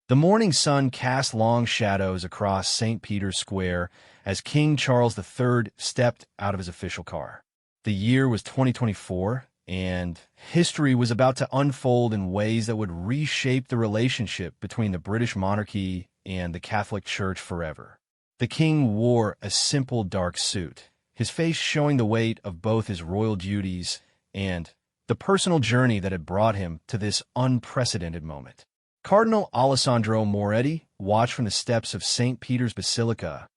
The morning sun cast long shadows across St. Peter's Square as King Charles III stepped out of his official car. The year was 2024, and history was about to unfold in ways that would reshape the relationship between the British monarchy and the Catholic Church forever. The king wore a simple dark suit, his face showing the weight of both his royal duties and the personal journey that had brought him to this unprecedented moment. Cardinal Alessandro Moretti watched from the steps of St. Peter's Basilica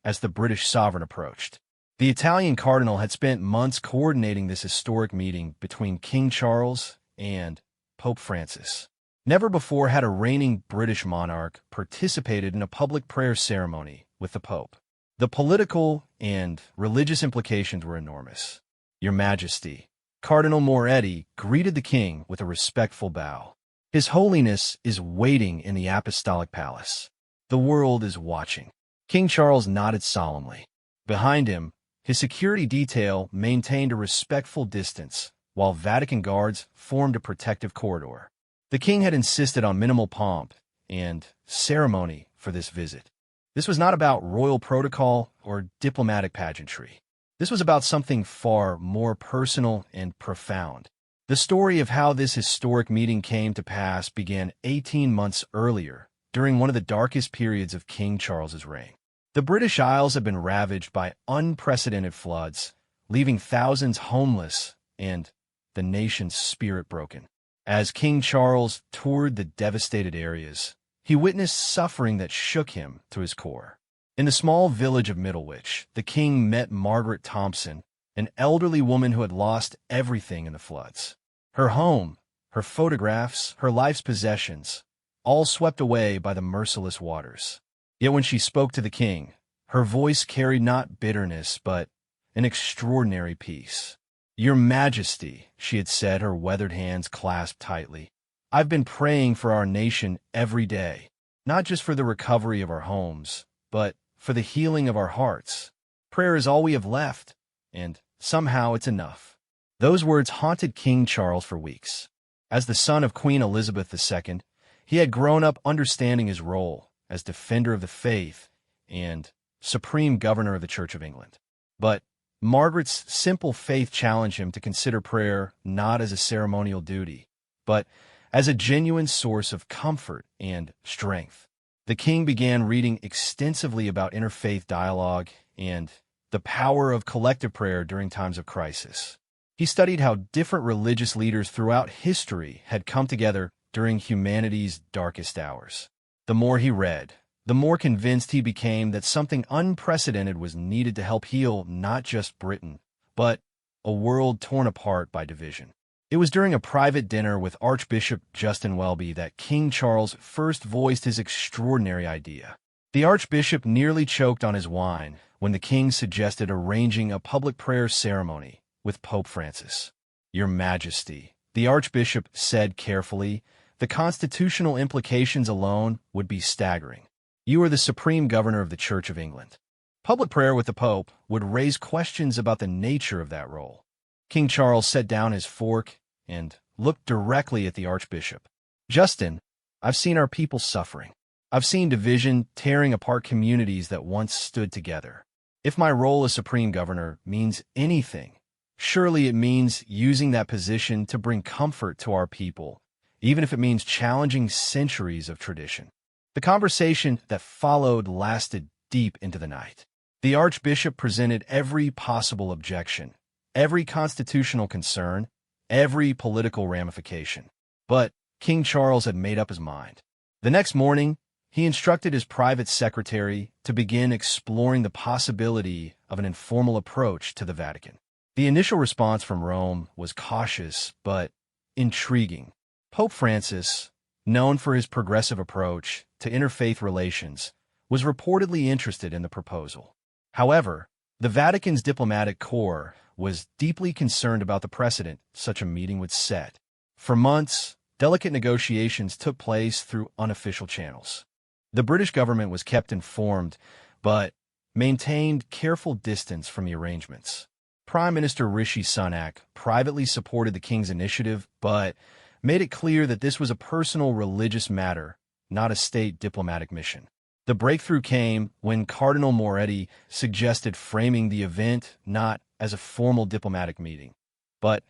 as the British sovereign approached. The Italian cardinal had spent months coordinating this historic meeting between King Charles and Pope Francis. Never before had a reigning British monarch participated in a public prayer ceremony with the Pope. The political and religious implications were enormous. Your Majesty, Cardinal Moretti greeted the king with a respectful bow. His Holiness is waiting in the Apostolic Palace. The world is watching. King Charles nodded solemnly. Behind him, his security detail maintained a respectful distance, while Vatican guards formed a protective corridor. The king had insisted on minimal pomp and ceremony for this visit. This was not about royal protocol or diplomatic pageantry. This was about something far more personal and profound. The story of how this historic meeting came to pass began 18 months earlier, during one of the darkest periods of King Charles's reign. The British Isles had been ravaged by unprecedented floods, leaving thousands homeless and the nation's spirit broken. As King Charles toured the devastated areas, he witnessed suffering that shook him to his core. In the small village of Middlewich, the king met Margaret Thompson, an elderly woman who had lost everything in the floods. Her home, her photographs, her life's possessions, all swept away by the merciless waters. Yet when she spoke to the king, her voice carried not bitterness, but an extraordinary peace. "Your Majesty," she had said, her weathered hands clasped tightly, "I've been praying for our nation every day, not just for the recovery of our homes, but for the healing of our hearts. Prayer is all we have left, and somehow it's enough." Those words haunted King Charles for weeks. As the son of Queen Elizabeth II, he had grown up understanding his role as defender of the faith and supreme governor of the Church of England. But Margaret's simple faith challenged him to consider prayer not as a ceremonial duty, but as a genuine source of comfort and strength. The king began reading extensively about interfaith dialogue and the power of collective prayer during times of crisis. He studied how different religious leaders throughout history had come together during humanity's darkest hours. The more he read, the more convinced he became that something unprecedented was needed to help heal not just Britain, but a world torn apart by division. It was during a private dinner with Archbishop Justin Welby that King Charles first voiced his extraordinary idea. The Archbishop nearly choked on his wine when the king suggested arranging a public prayer ceremony with Pope Francis. "Your Majesty," the Archbishop said carefully, "the constitutional implications alone would be staggering. You are the supreme governor of the Church of England. Public prayer with the Pope would raise questions about the nature of that role." King Charles set down his fork and looked directly at the Archbishop. "Justin, I've seen our people suffering. I've seen division tearing apart communities that once stood together. If my role as supreme governor means anything, surely it means using that position to bring comfort to our people, even if it means challenging centuries of tradition." The conversation that followed lasted deep into the night. The Archbishop presented every possible objection, every constitutional concern, every political ramification. But King Charles had made up his mind. The next morning, he instructed his private secretary to begin exploring the possibility of an informal approach to the Vatican. The initial response from Rome was cautious but intriguing. Pope Francis, known for his progressive approach to interfaith relations, was reportedly interested in the proposal. However, the Vatican's diplomatic corps was deeply concerned about the precedent such a meeting would set. For months, delicate negotiations took place through unofficial channels. The British government was kept informed, but maintained careful distance from the arrangements. Prime Minister Rishi Sunak privately supported the king's initiative, but made it clear that this was a personal religious matter not a state diplomatic mission. The breakthrough came when Cardinal Moretti suggested framing the event not as a formal diplomatic meeting, but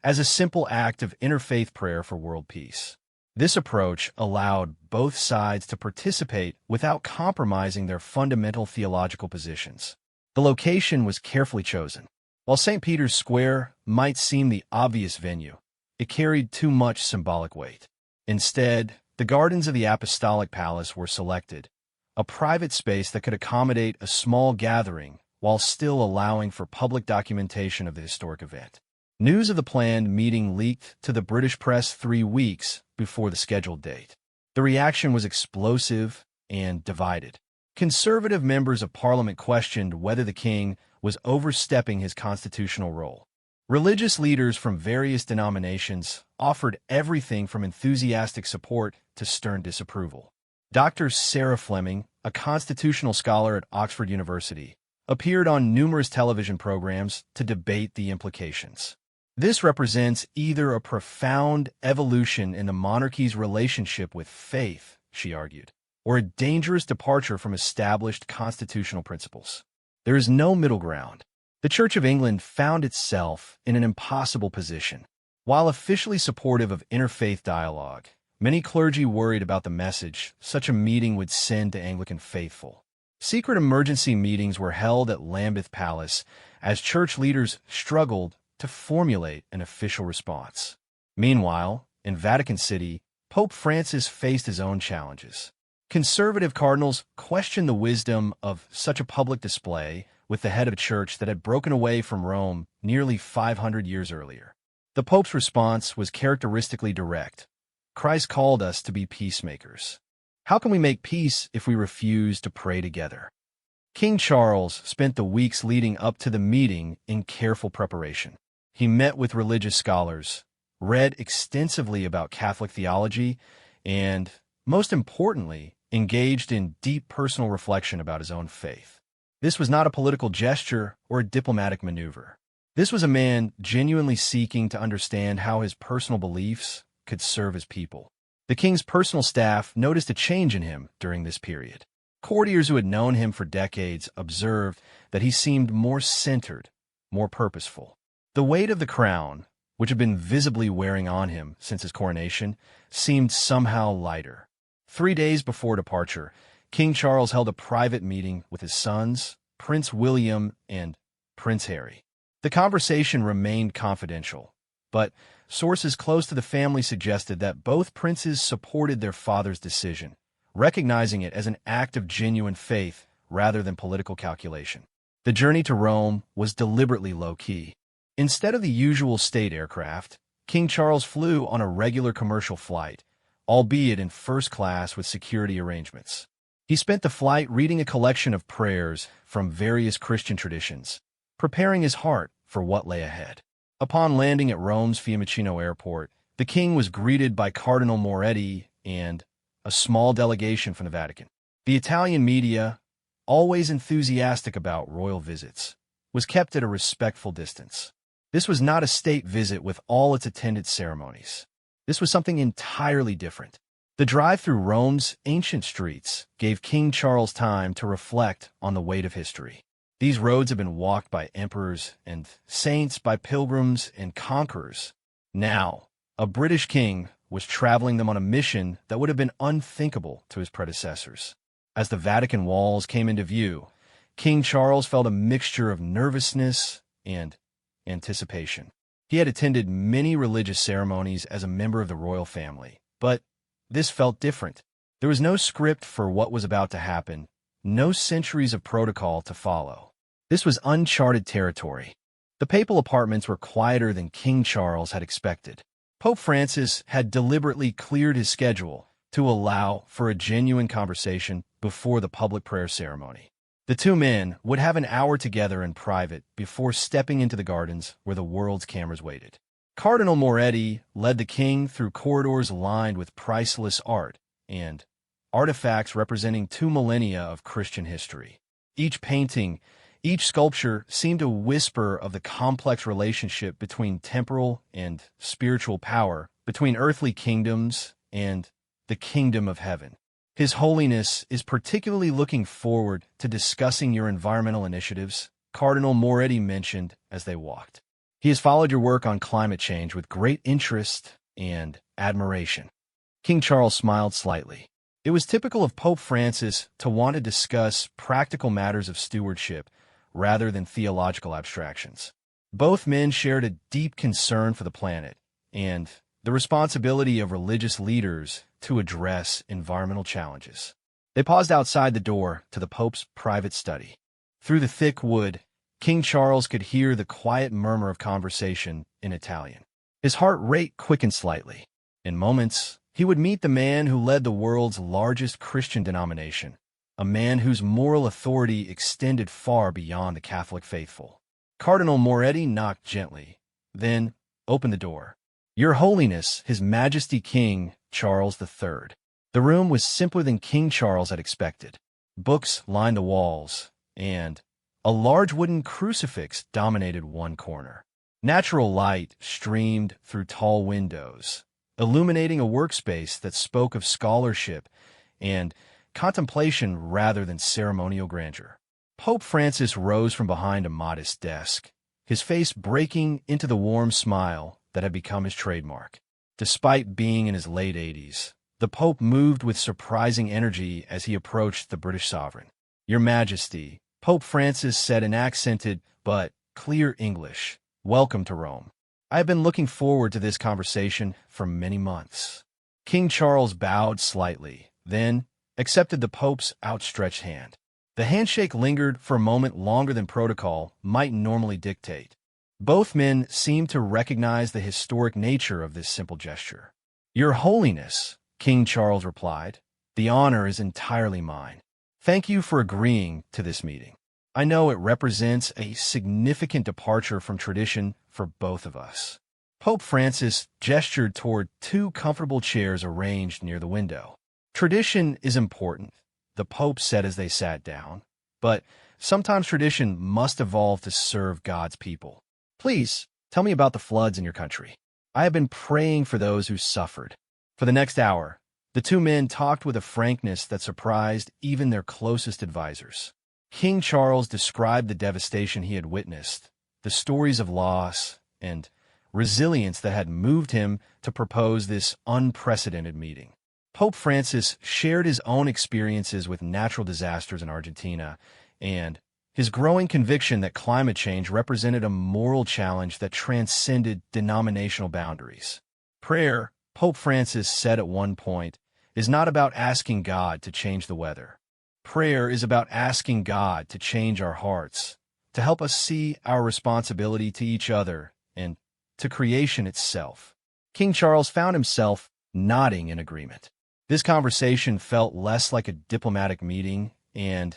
as a simple act of interfaith prayer for world peace. This approach allowed both sides to participate without compromising their fundamental theological positions. The location was carefully chosen. While St. Peter's Square might seem the obvious venue, it carried too much symbolic weight. Instead, the gardens of the Apostolic Palace were selected, a private space that could accommodate a small gathering while still allowing for public documentation of the historic event. News of the planned meeting leaked to the British press 3 weeks before the scheduled date. The reaction was explosive and divided. Conservative members of Parliament questioned whether the king was overstepping his constitutional role. Religious leaders from various denominations offered everything from enthusiastic support to stern disapproval. Dr. Sarah Fleming, a constitutional scholar at Oxford University, appeared on numerous television programs to debate the implications. This represents either a profound evolution in the monarchy's relationship with faith, she argued, or a dangerous departure from established constitutional principles. There is no middle ground. The Church of England found itself in an impossible position. While officially supportive of interfaith dialogue, many clergy worried about the message such a meeting would send to Anglican faithful. Secret emergency meetings were held at Lambeth Palace as church leaders struggled to formulate an official response. Meanwhile, in Vatican City, Pope Francis faced his own challenges. Conservative cardinals questioned the wisdom of such a public display with the head of a church that had broken away from Rome nearly 500 years earlier. The Pope's response was characteristically direct. Christ called us to be peacemakers. How can we make peace if we refuse to pray together? King Charles spent the weeks leading up to the meeting in careful preparation. He met with religious scholars, read extensively about Catholic theology, and, most importantly, engaged in deep personal reflection about his own faith. This was not a political gesture or a diplomatic maneuver. This was a man genuinely seeking to understand how his personal beliefs could serve his people. The king's personal staff noticed a change in him during this period. Courtiers who had known him for decades observed that he seemed more centered, more purposeful. The weight of the crown, which had been visibly wearing on him since his coronation, seemed somehow lighter. 3 days before departure, King Charles held a private meeting with his sons, Prince William and Prince Harry. The conversation remained confidential, but sources close to the family suggested that both princes supported their father's decision, recognizing it as an act of genuine faith rather than political calculation. The journey to Rome was deliberately low-key. Instead of the usual state aircraft, King Charles flew on a regular commercial flight, albeit in first class with security arrangements. He spent the flight reading a collection of prayers from various Christian traditions, preparing his heart for what lay ahead. Upon landing at Rome's Fiumicino Airport, the king was greeted by Cardinal Moretti and a small delegation from the Vatican. The Italian media, always enthusiastic about royal visits, was kept at a respectful distance. This was not a state visit with all its attendant ceremonies. This was something entirely different. The drive through Rome's ancient streets gave King Charles time to reflect on the weight of history. These roads had been walked by emperors and saints, by pilgrims and conquerors. Now, a British king was traveling them on a mission that would have been unthinkable to his predecessors. As the Vatican walls came into view, King Charles felt a mixture of nervousness and anticipation. He had attended many religious ceremonies as a member of the royal family, but this felt different. There was no script for what was about to happen, no centuries of protocol to follow. This was uncharted territory. The papal apartments were quieter than King Charles had expected. Pope Francis had deliberately cleared his schedule to allow for a genuine conversation before the public prayer ceremony. The two men would have an hour together in private before stepping into the gardens where the world's cameras waited. Cardinal Moretti led the king through corridors lined with priceless art and artifacts representing 2 millennia of Christian history. Each painting, each sculpture seemed to whisper of the complex relationship between temporal and spiritual power, between earthly kingdoms and the kingdom of heaven. His Holiness is particularly looking forward to discussing your environmental initiatives, Cardinal Moretti mentioned as they walked. He has followed your work on climate change with great interest and admiration. King Charles smiled slightly. It was typical of Pope Francis to want to discuss practical matters of stewardship rather than theological abstractions. Both men shared a deep concern for the planet and the responsibility of religious leaders to address environmental challenges. They paused outside the door to the Pope's private study. Through the thick wood, King Charles could hear the quiet murmur of conversation in Italian. His heart rate quickened slightly. In moments, he would meet the man who led the world's largest Christian denomination, a man whose moral authority extended far beyond the Catholic faithful. Cardinal Moretti knocked gently, then opened the door. Your Holiness, His Majesty King Charles III. The room was simpler than King Charles had expected. Books lined the walls, and a large wooden crucifix dominated one corner. Natural light streamed through tall windows, illuminating a workspace that spoke of scholarship and contemplation rather than ceremonial grandeur. Pope Francis rose from behind a modest desk, his face breaking into the warm smile that had become his trademark. Despite being in his late 80s, the Pope moved with surprising energy as he approached the British sovereign. Your Majesty, Pope Francis said in accented but clear English, welcome to Rome. I have been looking forward to this conversation for many months. King Charles bowed slightly, then accepted the Pope's outstretched hand. The handshake lingered for a moment longer than protocol might normally dictate. Both men seemed to recognize the historic nature of this simple gesture. Your Holiness, King Charles replied, the honor is entirely mine. Thank you for agreeing to this meeting. I know it represents a significant departure from tradition for both of us. Pope Francis gestured toward two comfortable chairs arranged near the window. Tradition is important, the Pope said as they sat down, but sometimes tradition must evolve to serve God's people. Please, tell me about the floods in your country. I have been praying for those who suffered. For the next hour, the two men talked with a frankness that surprised even their closest advisors. King Charles described the devastation he had witnessed, the stories of loss and resilience that had moved him to propose this unprecedented meeting. Pope Francis shared his own experiences with natural disasters in Argentina and his growing conviction that climate change represented a moral challenge that transcended denominational boundaries. Prayer, Pope Francis said at one point, is not about asking God to change the weather. Prayer is about asking God to change our hearts, to help us see our responsibility to each other and to creation itself. King Charles found himself nodding in agreement. This conversation felt less like a diplomatic meeting and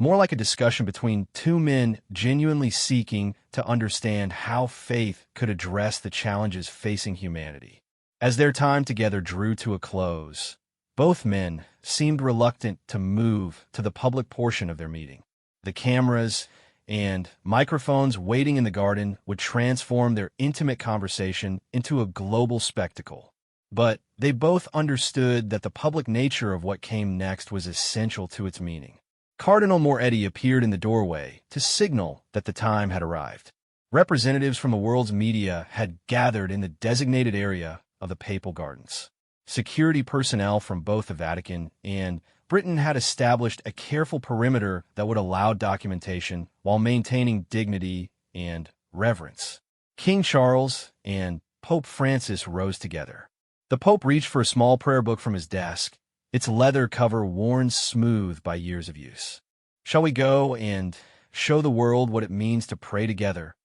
more like a discussion between two men genuinely seeking to understand how faith could address the challenges facing humanity. As their time together drew to a close, both men seemed reluctant to move to the public portion of their meeting. The cameras and microphones waiting in the garden would transform their intimate conversation into a global spectacle. But they both understood that the public nature of what came next was essential to its meaning. Cardinal Moretti appeared in the doorway to signal that the time had arrived. Representatives from the world's media had gathered in the designated area of the papal gardens. Security personnel from both the Vatican and Britain had established a careful perimeter that would allow documentation while maintaining dignity and reverence. King Charles and Pope Francis rose together. The Pope reached for a small prayer book from his desk, its leather cover worn smooth by years of use. Shall we go and show the world what it means to pray together?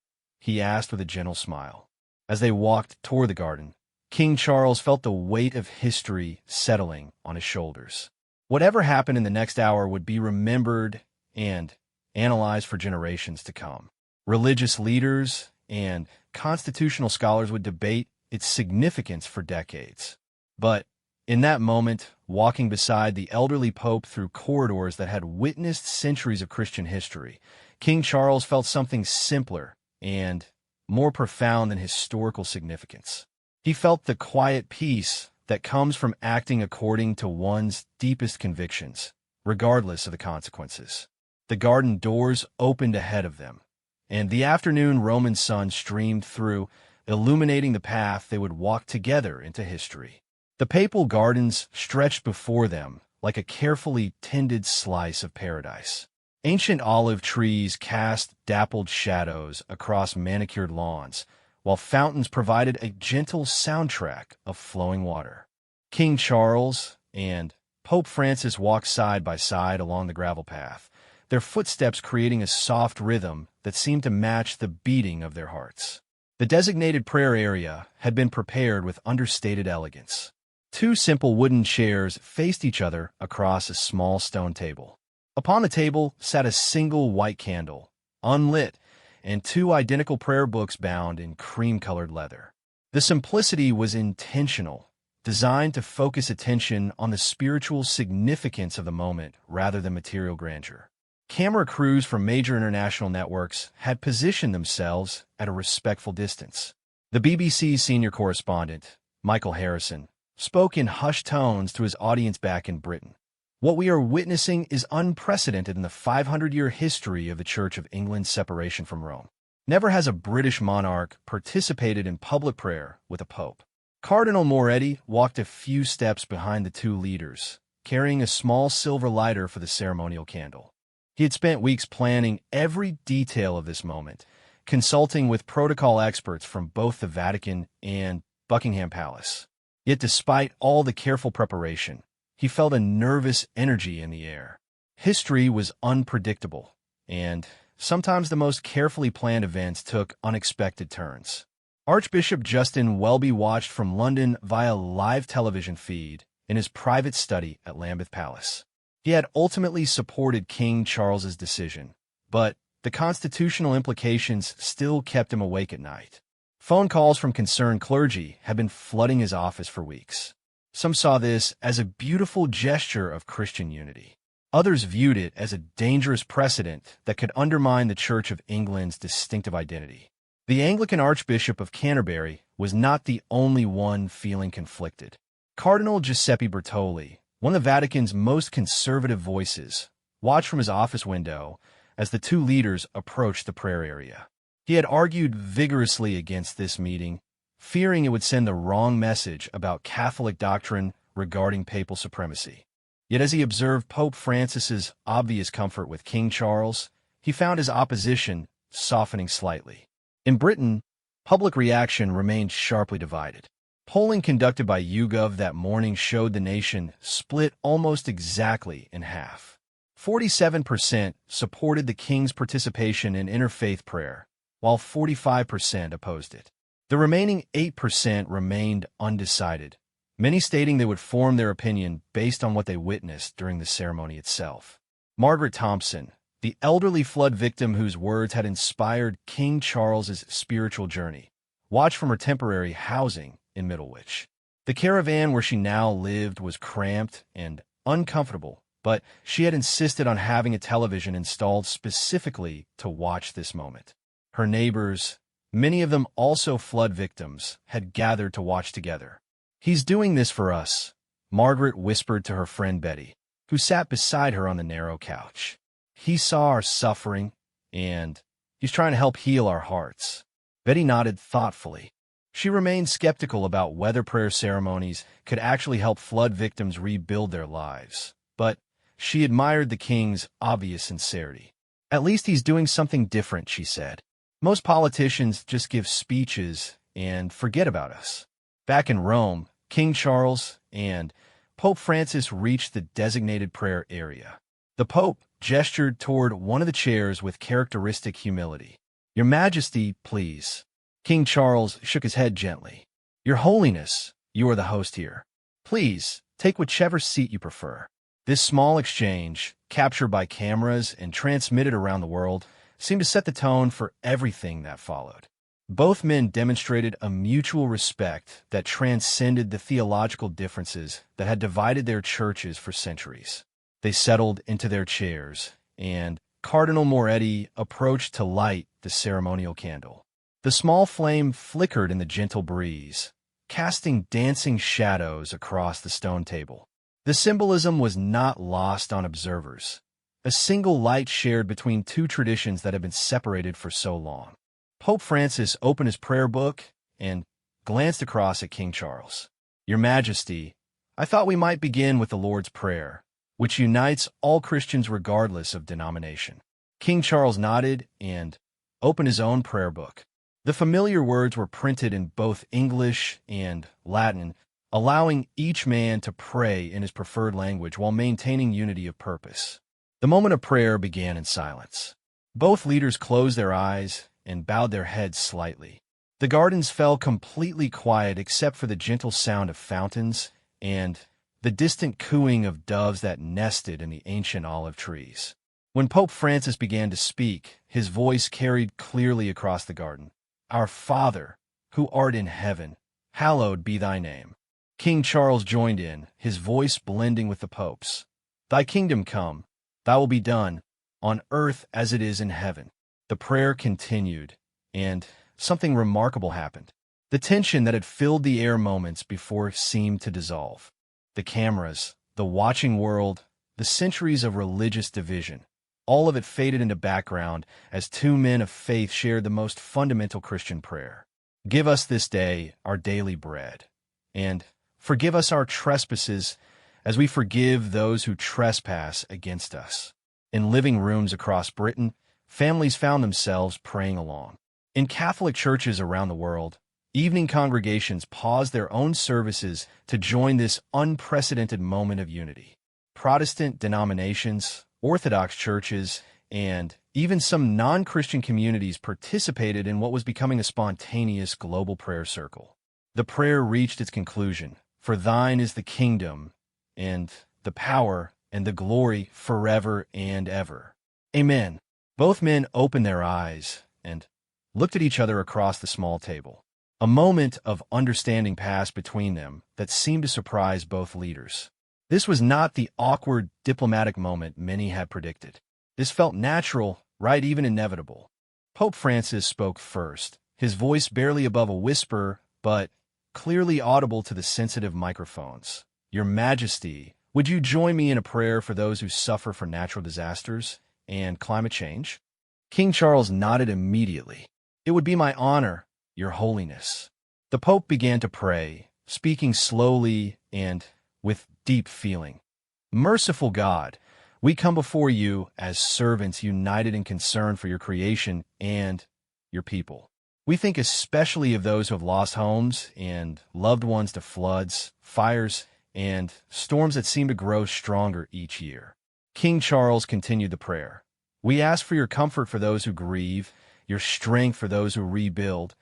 He asked with a gentle smile. As they walked toward the garden, King Charles felt the weight of history settling on his shoulders. Whatever happened in the next hour would be remembered and analyzed for generations to come. Religious leaders and constitutional scholars would debate its significance for decades. But in that moment, walking beside the elderly Pope through corridors that had witnessed centuries of Christian history, King Charles felt something simpler and more profound than historical significance. He felt the quiet peace that comes from acting according to one's deepest convictions, regardless of the consequences. The garden doors opened ahead of them, and the afternoon Roman sun streamed through, illuminating the path they would walk together into history. The papal gardens stretched before them like a carefully tended slice of paradise. Ancient olive trees cast dappled shadows across manicured lawns, while fountains provided a gentle soundtrack of flowing water. King Charles and Pope Francis walked side by side along the gravel path, their footsteps creating a soft rhythm that seemed to match the beating of their hearts. The designated prayer area had been prepared with understated elegance. Two simple wooden chairs faced each other across a small stone table. Upon the table sat a single white candle, unlit, and two identical prayer books bound in cream-colored leather. The simplicity was intentional, designed to focus attention on the spiritual significance of the moment rather than material grandeur. Camera crews from major international networks had positioned themselves at a respectful distance. The BBC's senior correspondent, Michael Harrison, spoke in hushed tones to his audience back in Britain. What we are witnessing is unprecedented in the 500-year history of the Church of England's separation from Rome. Never has a British monarch participated in public prayer with a pope. Cardinal Moretti walked a few steps behind the two leaders, carrying a small silver lighter for the ceremonial candle. He had spent weeks planning every detail of this moment, consulting with protocol experts from both the Vatican and Buckingham Palace. Yet despite all the careful preparation, he felt a nervous energy in the air. History was unpredictable, and sometimes the most carefully planned events took unexpected turns. Archbishop Justin Welby watched from London via live television feed in his private study at Lambeth Palace. He had ultimately supported King Charles's decision, but the constitutional implications still kept him awake at night. Phone calls from concerned clergy had been flooding his office for weeks. Some saw this as a beautiful gesture of Christian unity. Others viewed it as a dangerous precedent that could undermine the Church of England's distinctive identity. The Anglican Archbishop of Canterbury was not the only one feeling conflicted. Cardinal Giuseppe Bertoli, one of the Vatican's most conservative voices, watched from his office window as the two leaders approached the prayer area. He had argued vigorously against this meeting, fearing it would send the wrong message about Catholic doctrine regarding papal supremacy. Yet as he observed Pope Francis's obvious comfort with King Charles, he found his opposition softening slightly. In Britain, public reaction remained sharply divided. Polling conducted by YouGov that morning showed the nation split almost exactly in half. 47% supported the king's participation in interfaith prayer, while 45% opposed it. The remaining 8% remained undecided, many stating they would form their opinion based on what they witnessed during the ceremony itself. Margaret Thompson, the elderly flood victim whose words had inspired King Charles's spiritual journey, watched from her temporary housing in Middlewich. The caravan where she now lived was cramped and uncomfortable, but she had insisted on having a television installed specifically to watch this moment. Her neighbors, many of them also flood victims, had gathered to watch together. "He's doing this for us," Margaret whispered to her friend Betty, who sat beside her on the narrow couch. "He saw our suffering, and he's trying to help heal our hearts." Betty nodded thoughtfully. She remained skeptical about whether prayer ceremonies could actually help flood victims rebuild their lives, but she admired the king's obvious sincerity. "At least he's doing something different," she said. "Most politicians just give speeches and forget about us." Back in Rome, King Charles and Pope Francis reached the designated prayer area. The Pope gestured toward one of the chairs with characteristic humility. "Your Majesty, please." King Charles shook his head gently. "Your Holiness, you are the host here. Please, take whichever seat you prefer." This small exchange, captured by cameras and transmitted around the world, seemed to set the tone for everything that followed. Both men demonstrated a mutual respect that transcended the theological differences that had divided their churches for centuries. They settled into their chairs, and Cardinal Moretti approached to light the ceremonial candle. The small flame flickered in the gentle breeze, casting dancing shadows across the stone table. The symbolism was not lost on observers. A single light shared between two traditions that had been separated for so long. Pope Francis opened his prayer book and glanced across at King Charles. "Your Majesty, I thought we might begin with the Lord's Prayer, which unites all Christians regardless of denomination." King Charles nodded and opened his own prayer book. The familiar words were printed in both English and Latin, allowing each man to pray in his preferred language while maintaining unity of purpose. The moment of prayer began in silence. Both leaders closed their eyes and bowed their heads slightly. The gardens fell completely quiet except for the gentle sound of fountains and the distant cooing of doves that nested in the ancient olive trees. When Pope Francis began to speak, his voice carried clearly across the garden. "Our Father, who art in heaven, hallowed be thy name." King Charles joined in, his voice blending with the Pope's. "Thy kingdom come, thy will be done, on earth as it is in heaven." The prayer continued, and something remarkable happened. The tension that had filled the air moments before seemed to dissolve. The cameras, the watching world, the centuries of religious division, all of it faded into background as two men of faith shared the most fundamental Christian prayer. "Give us this day our daily bread, and forgive us our trespasses as we forgive those who trespass against us." In living rooms across Britain, families found themselves praying along. In Catholic churches around the world, evening congregations paused their own services to join this unprecedented moment of unity. Protestant denominations, Orthodox churches, and even some non-Christian communities participated in what was becoming a spontaneous global prayer circle. The prayer reached its conclusion. "For thine is the kingdom, and the power, and the glory forever and ever. Amen." Both men opened their eyes and looked at each other across the small table. A moment of understanding passed between them that seemed to surprise both leaders. This was not the awkward diplomatic moment many had predicted. This felt natural, right, even inevitable. Pope Francis spoke first, his voice barely above a whisper, but clearly audible to the sensitive microphones. "Your Majesty, would you join me in a prayer for those who suffer from natural disasters and climate change?" King Charles nodded immediately. "It would be my honor, Your Holiness." The Pope began to pray, speaking slowly and with deep feeling. "Merciful God, we come before you as servants united in concern for your creation and your people. We think especially of those who have lost homes and loved ones to floods, fires, and storms that seem to grow stronger each year." King Charles continued the prayer. "We ask for your comfort for those who grieve, your strength for those who rebuild,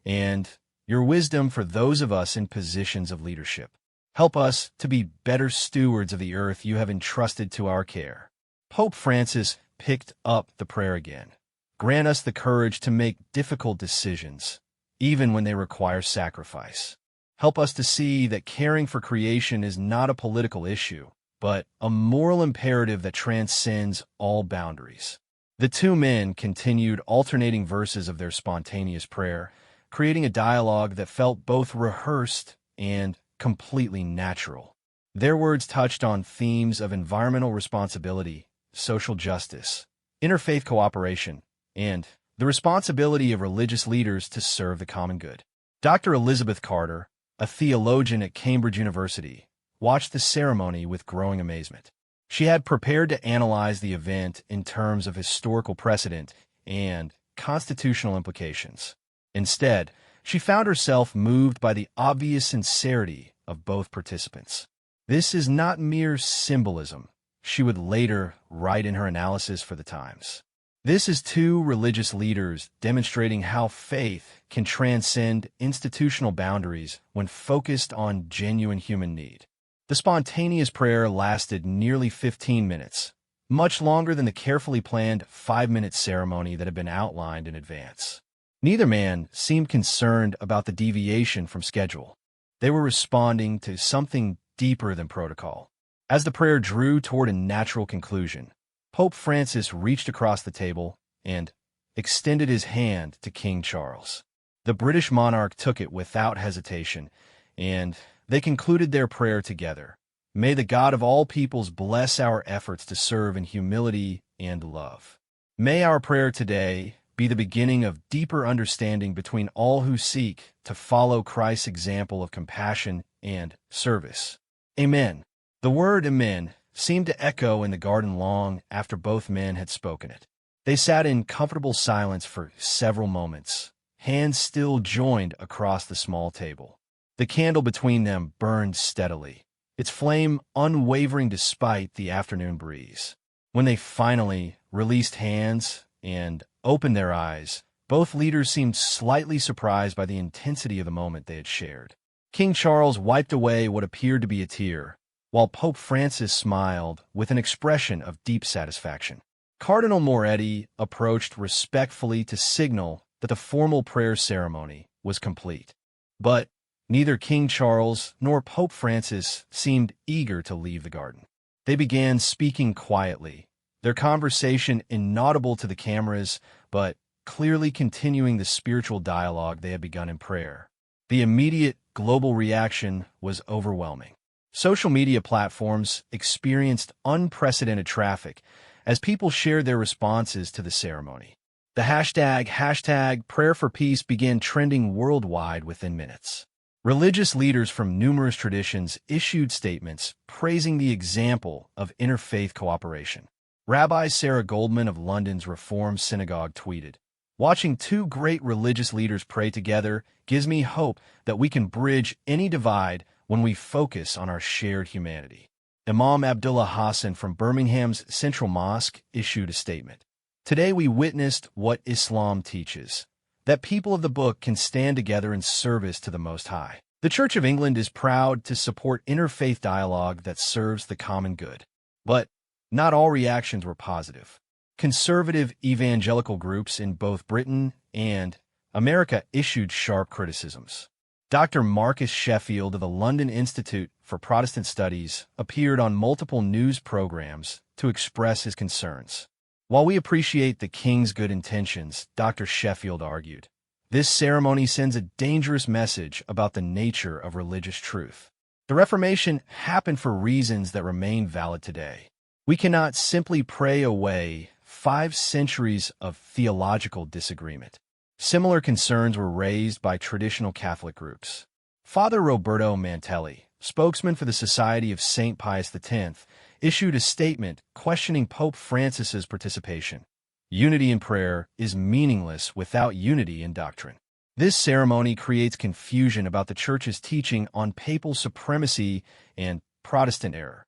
and your wisdom for those of us in positions of leadership. Help us to be better stewards of the earth you have entrusted to our care." Pope Francis picked up the prayer again. "Grant us the courage to make difficult decisions, even when they require sacrifice. Help us to see that caring for creation is not a political issue, but a moral imperative that transcends all boundaries." The two men continued alternating verses of their spontaneous prayer, creating a dialogue that felt both rehearsed and completely natural. Their words touched on themes of environmental responsibility, social justice, interfaith cooperation, and the responsibility of religious leaders to serve the common good. Dr. Elizabeth Carter, a theologian at Cambridge University, watched the ceremony with growing amazement. She had prepared to analyze the event in terms of historical precedent and constitutional implications. Instead, she found herself moved by the obvious sincerity of both participants. "This is not mere symbolism," she would later write in her analysis for the Times. "This is two religious leaders demonstrating how faith can transcend institutional boundaries when focused on genuine human need." The spontaneous prayer lasted nearly 15 minutes, much longer than the carefully planned 5-minute ceremony that had been outlined in advance. Neither man seemed concerned about the deviation from schedule. They were responding to something deeper than protocol. As the prayer drew toward a natural conclusion, Pope Francis reached across the table and extended his hand to King Charles. The British monarch took it without hesitation, and they concluded their prayer together. May the God of all peoples bless our efforts to serve in humility and love. May our prayer today be the beginning of deeper understanding between all who seek to follow Christ's example of compassion and service. Amen. The word amen seemed to echo in the garden long after both men had spoken it. They sat in comfortable silence for several moments, hands still joined across the small table. The candle between them burned steadily, its flame unwavering despite the afternoon breeze. When they finally released hands and opened their eyes, both leaders seemed slightly surprised by the intensity of the moment they had shared. King Charles wiped away what appeared to be a tear, while Pope Francis smiled with an expression of deep satisfaction. Cardinal Moretti approached respectfully to signal that the formal prayer ceremony was complete. But neither King Charles nor Pope Francis seemed eager to leave the garden. They began speaking quietly, their conversation inaudible to the cameras, but clearly continuing the spiritual dialogue they had begun in prayer. The immediate global reaction was overwhelming. Social media platforms experienced unprecedented traffic as people shared their responses to the ceremony. The hashtag Prayer for Peace began trending worldwide within minutes. Religious leaders from numerous traditions issued statements praising the example of interfaith cooperation. Rabbi Sarah Goldman of London's Reform Synagogue tweeted, "Watching two great religious leaders pray together gives me hope that we can bridge any divide when we focus on our shared humanity." Imam Abdullah Hassan from Birmingham's Central Mosque issued a statement. "Today we witnessed what Islam teaches, that people of the book can stand together in service to the Most High. The Church of England is proud to support interfaith dialogue that serves the common good." But not all reactions were positive. Conservative evangelical groups in both Britain and America issued sharp criticisms. Dr. Marcus Sheffield of the London Institute for Protestant Studies appeared on multiple news programs to express his concerns. "While we appreciate the King's good intentions," Dr. Sheffield argued, "this ceremony sends a dangerous message about the nature of religious truth. The Reformation happened for reasons that remain valid today. We cannot simply pray away 5 centuries of theological disagreement." Similar concerns were raised by traditional Catholic groups. Father Roberto Mantelli, spokesman for the Society of St. Pius X, issued a statement questioning Pope Francis's participation. "Unity in prayer is meaningless without unity in doctrine. This ceremony creates confusion about the Church's teaching on papal supremacy and Protestant error."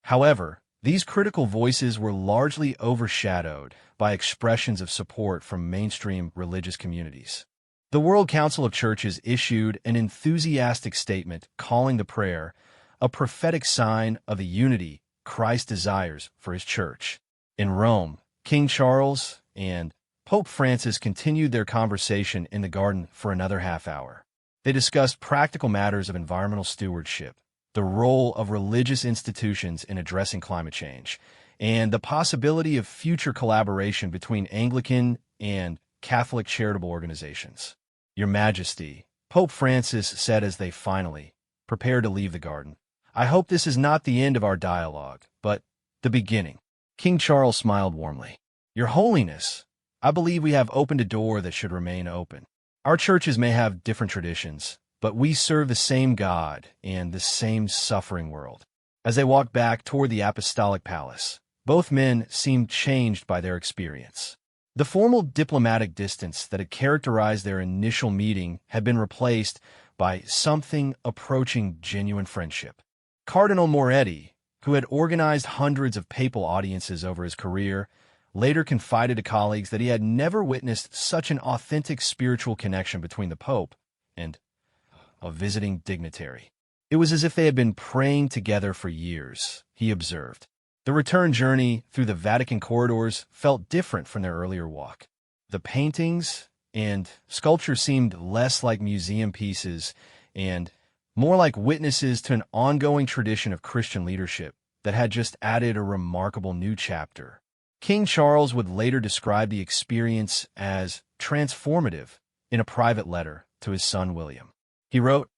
However, these critical voices were largely overshadowed by expressions of support from mainstream religious communities. The World Council of Churches issued an enthusiastic statement calling the prayer a prophetic sign of the unity Christ desires for his Church. In Rome, King Charles and Pope Francis continued their conversation in the garden for another half hour. They discussed practical matters of environmental stewardship, the role of religious institutions in addressing climate change, and the possibility of future collaboration between Anglican and Catholic charitable organizations. "Your Majesty," Pope Francis said as they finally prepared to leave the garden, "I hope this is not the end of our dialogue, but the beginning." King Charles smiled warmly. "Your Holiness, I believe we have opened a door that should remain open. Our churches may have different traditions, but we serve the same God and the same suffering world." As they walked back toward the Apostolic Palace, both men seemed changed by their experience. The formal diplomatic distance that had characterized their initial meeting had been replaced by something approaching genuine friendship. Cardinal Moretti, who had organized hundreds of papal audiences over his career, later confided to colleagues that he had never witnessed such an authentic spiritual connection between the Pope and a visiting dignitary. "It was as if they had been praying together for years," he observed. The return journey through the Vatican corridors felt different from their earlier walk. The paintings and sculpture seemed less like museum pieces and more like witnesses to an ongoing tradition of Christian leadership that had just added a remarkable new chapter. King Charles would later describe the experience as transformative in a private letter to his son William. He wrote,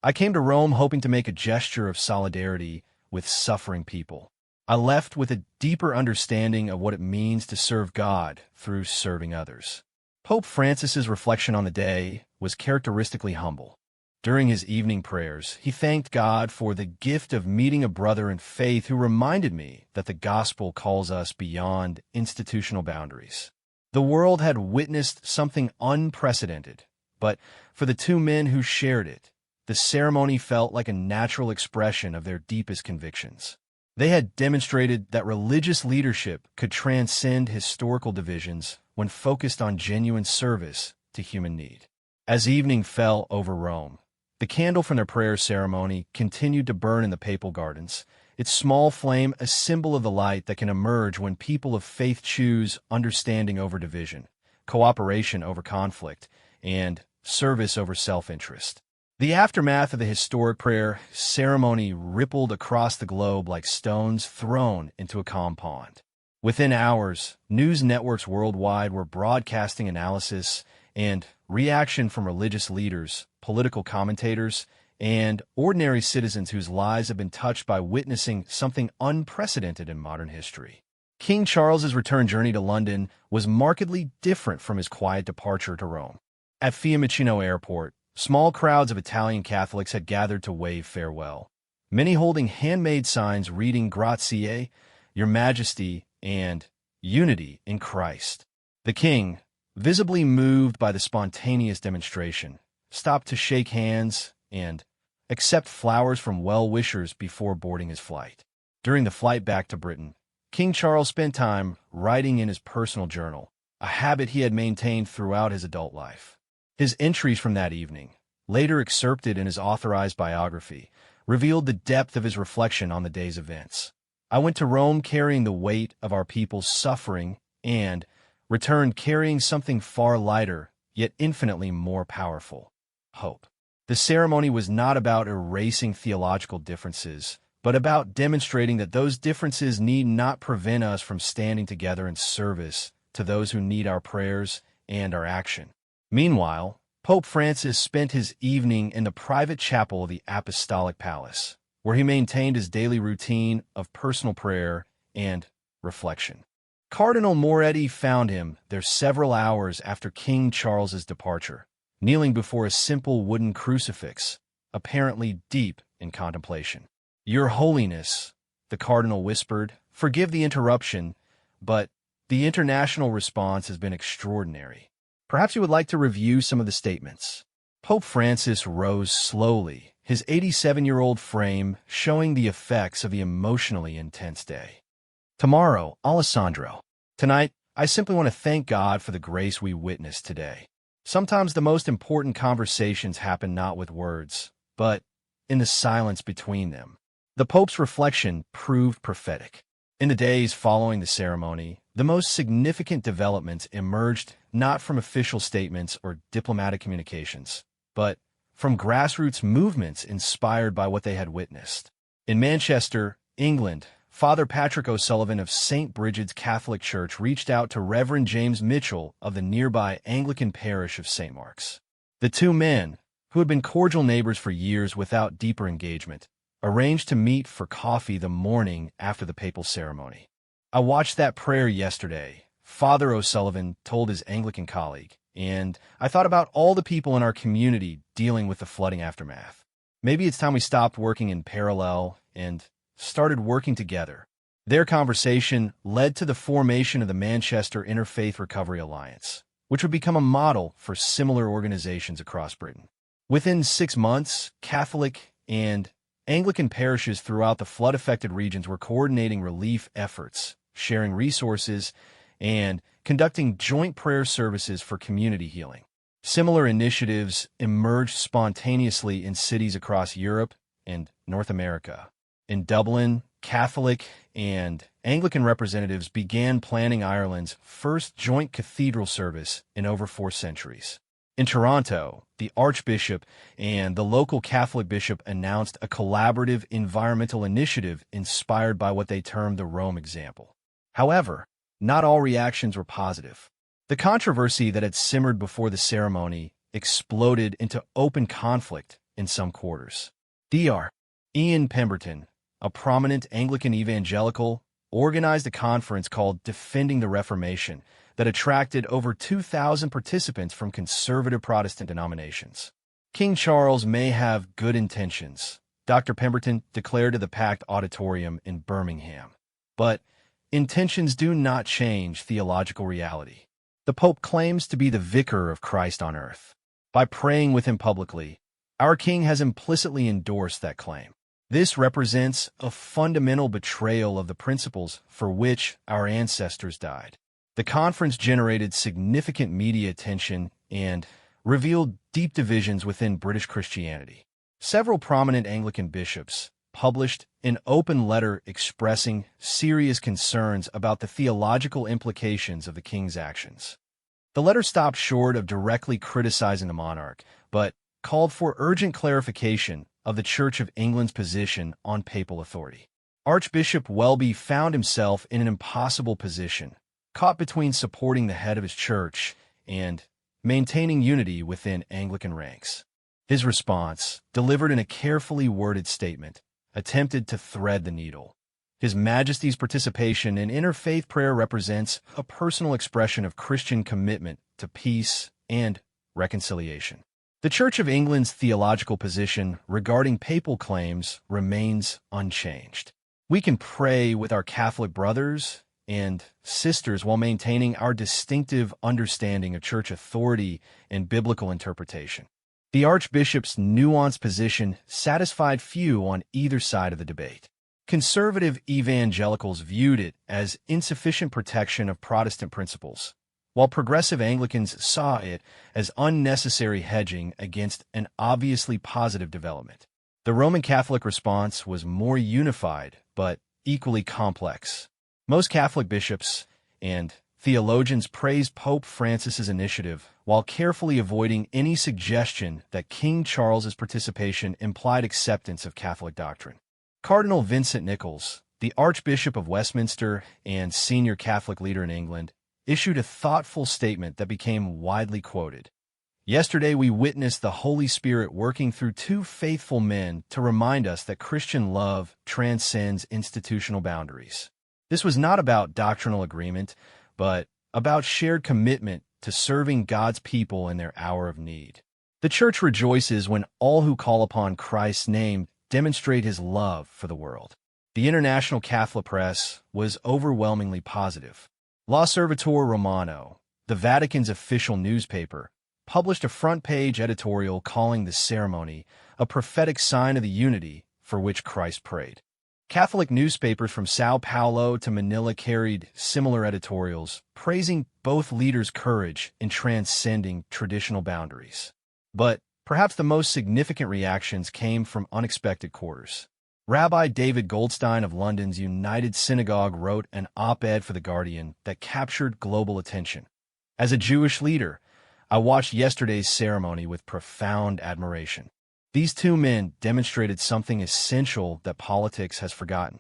I came to Rome hoping to make a gesture of solidarity with suffering people. I left with a deeper understanding of what it means to serve God through serving others. Pope Francis's reflection on the day was characteristically humble. During his evening prayers, he thanked God for the gift of meeting a brother in faith who reminded me that the gospel calls us beyond institutional boundaries. The world had witnessed something unprecedented, but for the two men who shared it, the ceremony felt like a natural expression of their deepest convictions. They had demonstrated that religious leadership could transcend historical divisions when focused on genuine service to human need. As evening fell over Rome, the candle from their prayer ceremony continued to burn in the papal gardens, its small flame a symbol of the light that can emerge when people of faith choose understanding over division, cooperation over conflict, and service over self-interest. The aftermath of the historic prayer ceremony rippled across the globe like stones thrown into a calm pond. Within hours, news networks worldwide were broadcasting analysis and reaction from religious leaders, political commentators, and ordinary citizens whose lives have been touched by witnessing something unprecedented in modern history. King Charles's return journey to London was markedly different from his quiet departure to Rome. At Fiumicino Airport, small crowds of Italian Catholics had gathered to wave farewell, many holding handmade signs reading Grazie, Your Majesty, and Unity in Christ. The king, visibly moved by the spontaneous demonstration, stopped to shake hands and accept flowers from well-wishers before boarding his flight. During the flight back to Britain, King Charles spent time writing in his personal journal, a habit he had maintained throughout his adult life. His entries from that evening, later excerpted in his authorized biography, revealed the depth of his reflection on the day's events. I went to Rome carrying the weight of our people's suffering and returned carrying something far lighter, yet infinitely more powerful: hope. The ceremony was not about erasing theological differences, but about demonstrating that those differences need not prevent us from standing together in service to those who need our prayers and our action. Meanwhile, Pope Francis spent his evening in the private chapel of the Apostolic Palace, where he maintained his daily routine of personal prayer and reflection. Cardinal Moretti found him there several hours after King Charles's departure, kneeling before a simple wooden crucifix, apparently deep in contemplation. "Your Holiness," the cardinal whispered, "forgive the interruption, but the international response has been extraordinary. Perhaps you would like to review some of the statements." Pope Francis rose slowly, his 87-year-old frame showing the effects of the emotionally intense day. "Tomorrow, Alessandro. Tonight, I simply want to thank God for the grace we witnessed today. Sometimes the most important conversations happen not with words, but in the silence between them." The Pope's reflection proved prophetic. In the days following the ceremony, the most significant developments emerged not from official statements or diplomatic communications, but from grassroots movements inspired by what they had witnessed. In Manchester, England, Father Patrick O'Sullivan of St. Brigid's Catholic Church reached out to Reverend James Mitchell of the nearby Anglican parish of St. Mark's. The two men, who had been cordial neighbors for years without deeper engagement, arranged to meet for coffee the morning after the papal ceremony. "I watched that prayer yesterday," Father O'Sullivan told his Anglican colleague, "and I thought about all the people in our community dealing with the flooding aftermath. Maybe it's time we stopped working in parallel and started working together." Their conversation led to the formation of the Manchester Interfaith Recovery Alliance, which would become a model for similar organizations across Britain. Within 6 months, Catholic and Anglican parishes throughout the flood-affected regions were coordinating relief efforts, sharing resources, and conducting joint prayer services for community healing. Similar initiatives emerged spontaneously in cities across Europe and North America. In Dublin, Catholic and Anglican representatives began planning Ireland's first joint cathedral service in over 4 centuries. In Toronto, the Archbishop and the local Catholic bishop announced a collaborative environmental initiative inspired by what they termed the Rome example. However, not all reactions were positive. The controversy that had simmered before the ceremony exploded into open conflict in some quarters. Dr. Ian Pemberton, a prominent Anglican evangelical, organized a conference called Defending the Reformation that attracted over 2,000 participants from conservative Protestant denominations. King Charles may have good intentions, Dr. Pemberton declared to the packed auditorium in Birmingham. But intentions do not change theological reality. The Pope claims to be the vicar of Christ on earth. By praying with him publicly, our king has implicitly endorsed that claim. This represents a fundamental betrayal of the principles for which our ancestors died. The conference generated significant media attention and revealed deep divisions within British Christianity. Several prominent Anglican bishops published an open letter expressing serious concerns about the theological implications of the king's actions. The letter stopped short of directly criticizing the monarch, but called for urgent clarification of the Church of England's position on papal authority. Archbishop Welby found himself in an impossible position, caught between supporting the head of his church and maintaining unity within Anglican ranks. His response, delivered in a carefully worded statement, attempted to thread the needle. His Majesty's participation in interfaith prayer represents a personal expression of Christian commitment to peace and reconciliation. The Church of England's theological position regarding papal claims remains unchanged. We can pray with our Catholic brothers and sisters while maintaining our distinctive understanding of church authority and biblical interpretation. The Archbishop's nuanced position satisfied few on either side of the debate. Conservative evangelicals viewed it as insufficient protection of Protestant principles, while progressive Anglicans saw it as unnecessary hedging against an obviously positive development. The Roman Catholic response was more unified, but equally complex. Most Catholic bishops and theologians praised Pope Francis's initiative while carefully avoiding any suggestion that King Charles's participation implied acceptance of Catholic doctrine. Cardinal Vincent Nichols, the Archbishop of Westminster and senior Catholic leader in England, issued a thoughtful statement that became widely quoted. Yesterday we witnessed the Holy Spirit working through two faithful men to remind us that Christian love transcends institutional boundaries. This was not about doctrinal agreement, but about shared commitment to serving God's people in their hour of need. The Church rejoices when all who call upon Christ's name demonstrate his love for the world. The international Catholic press was overwhelmingly positive. L'Osservatore Romano, the Vatican's official newspaper, published a front-page editorial calling the ceremony a prophetic sign of the unity for which Christ prayed. Catholic newspapers from Sao Paulo to Manila carried similar editorials, praising both leaders' courage in transcending traditional boundaries. But perhaps the most significant reactions came from unexpected quarters. Rabbi David Goldstein of London's United Synagogue wrote an op-ed for The Guardian that captured global attention. As a Jewish leader, I watched yesterday's ceremony with profound admiration. These two men demonstrated something essential that politics has forgotten: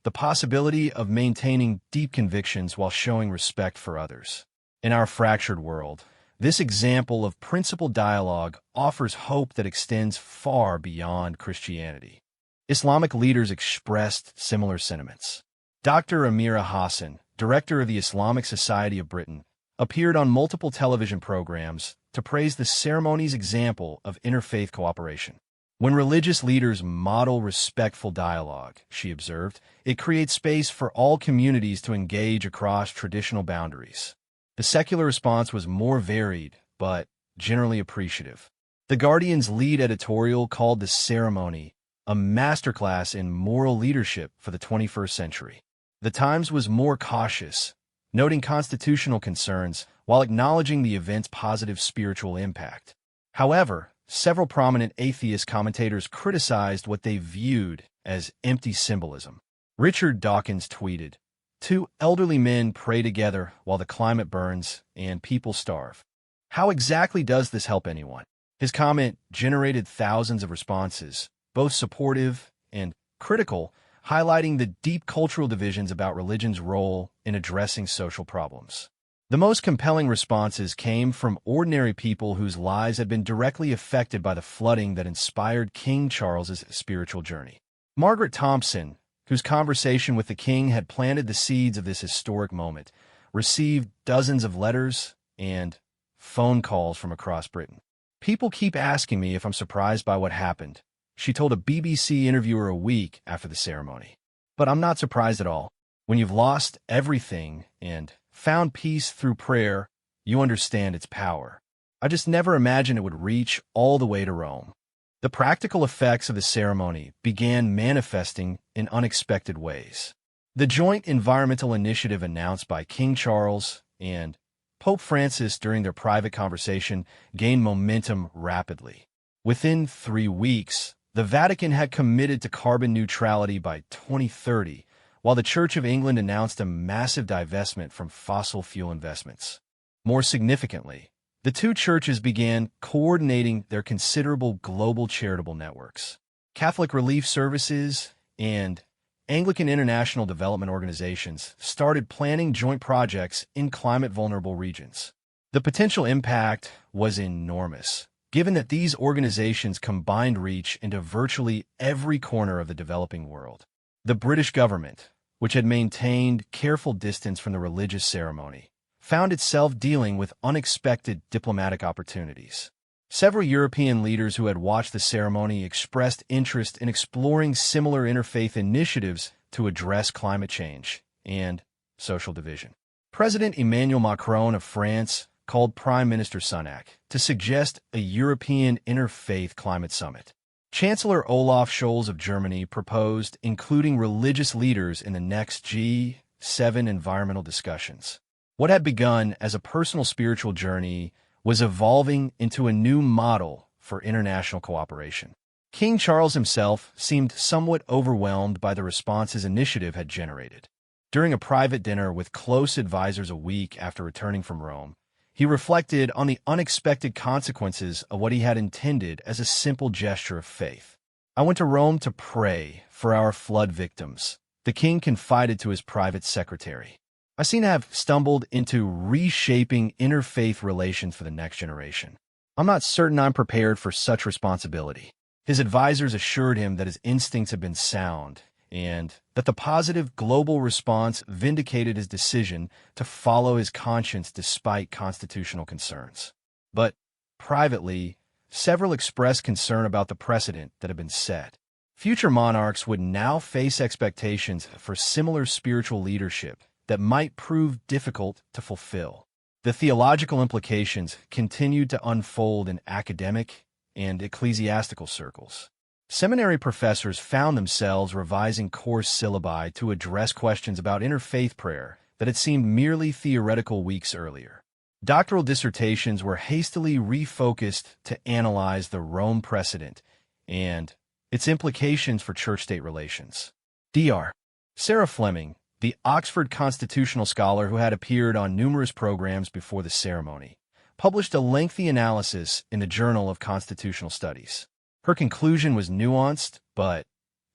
the possibility of maintaining deep convictions while showing respect for others. In our fractured world, this example of principled dialogue offers hope that extends far beyond Christianity. Islamic leaders expressed similar sentiments. Dr. Amira Hassan, director of the Islamic Society of Britain, appeared on multiple television programs to praise the ceremony's example of interfaith cooperation. When religious leaders model respectful dialogue, she observed, it creates space for all communities to engage across traditional boundaries. The secular response was more varied, but generally appreciative. The Guardian's lead editorial called the ceremony a masterclass in moral leadership for the 21st century. The Times was more cautious, noting constitutional concerns while acknowledging the event's positive spiritual impact. However, several prominent atheist commentators criticized what they viewed as empty symbolism. Richard Dawkins tweeted, "Two elderly men pray together while the climate burns and people starve. How exactly does this help anyone?" His comment generated thousands of responses, both supportive and critical, highlighting the deep cultural divisions about religion's role in addressing social problems. The most compelling responses came from ordinary people whose lives had been directly affected by the flooding that inspired King Charles's spiritual journey. Margaret Thompson, whose conversation with the king had planted the seeds of this historic moment, received dozens of letters and phone calls from across Britain. "People keep asking me if I'm surprised by what happened," she told a BBC interviewer a week after the ceremony. "But I'm not surprised at all. When you've lost everything and found peace through prayer, you understand its power. I just never imagined it would reach all the way to Rome." The practical effects of the ceremony began manifesting in unexpected ways. The joint environmental initiative announced by King Charles and Pope Francis during their private conversation gained momentum rapidly. Within 3 weeks, the Vatican had committed to carbon neutrality by 2030, while the Church of England announced a massive divestment from fossil fuel investments. More significantly, the two churches began coordinating their considerable global charitable networks. Catholic Relief Services and Anglican International Development Organizations started planning joint projects in climate-vulnerable regions. The potential impact was enormous, given that these organizations combined reach into virtually every corner of the developing world. The British government, which had maintained careful distance from the religious ceremony, found itself dealing with unexpected diplomatic opportunities. Several European leaders who had watched the ceremony expressed interest in exploring similar interfaith initiatives to address climate change and social division. President Emmanuel Macron of France called Prime Minister Sunak to suggest a European interfaith climate summit. Chancellor Olaf Scholz of Germany proposed including religious leaders in the next G7 environmental discussions. What had begun as a personal spiritual journey was evolving into a new model for international cooperation. King Charles himself seemed somewhat overwhelmed by the response his initiative had generated. During a private dinner with close advisors a week after returning from Rome, he reflected on the unexpected consequences of what he had intended as a simple gesture of faith. "I went to Rome to pray for our flood victims," the king confided to his private secretary. "I seem to have stumbled into reshaping interfaith relations for the next generation. I'm not certain I'm prepared for such responsibility." His advisors assured him that his instincts had been sound and that the positive global response vindicated his decision to follow his conscience despite constitutional concerns. But privately, several expressed concern about the precedent that had been set. Future monarchs would now face expectations for similar spiritual leadership that might prove difficult to fulfill. The theological implications continued to unfold in academic and ecclesiastical circles. Seminary professors found themselves revising course syllabi to address questions about interfaith prayer that had seemed merely theoretical weeks earlier. Doctoral dissertations were hastily refocused to analyze the Rome precedent and its implications for church-state relations. Dr. Sarah Fleming, the Oxford constitutional scholar who had appeared on numerous programs before the ceremony, published a lengthy analysis in the Journal of Constitutional Studies. Her conclusion was nuanced, but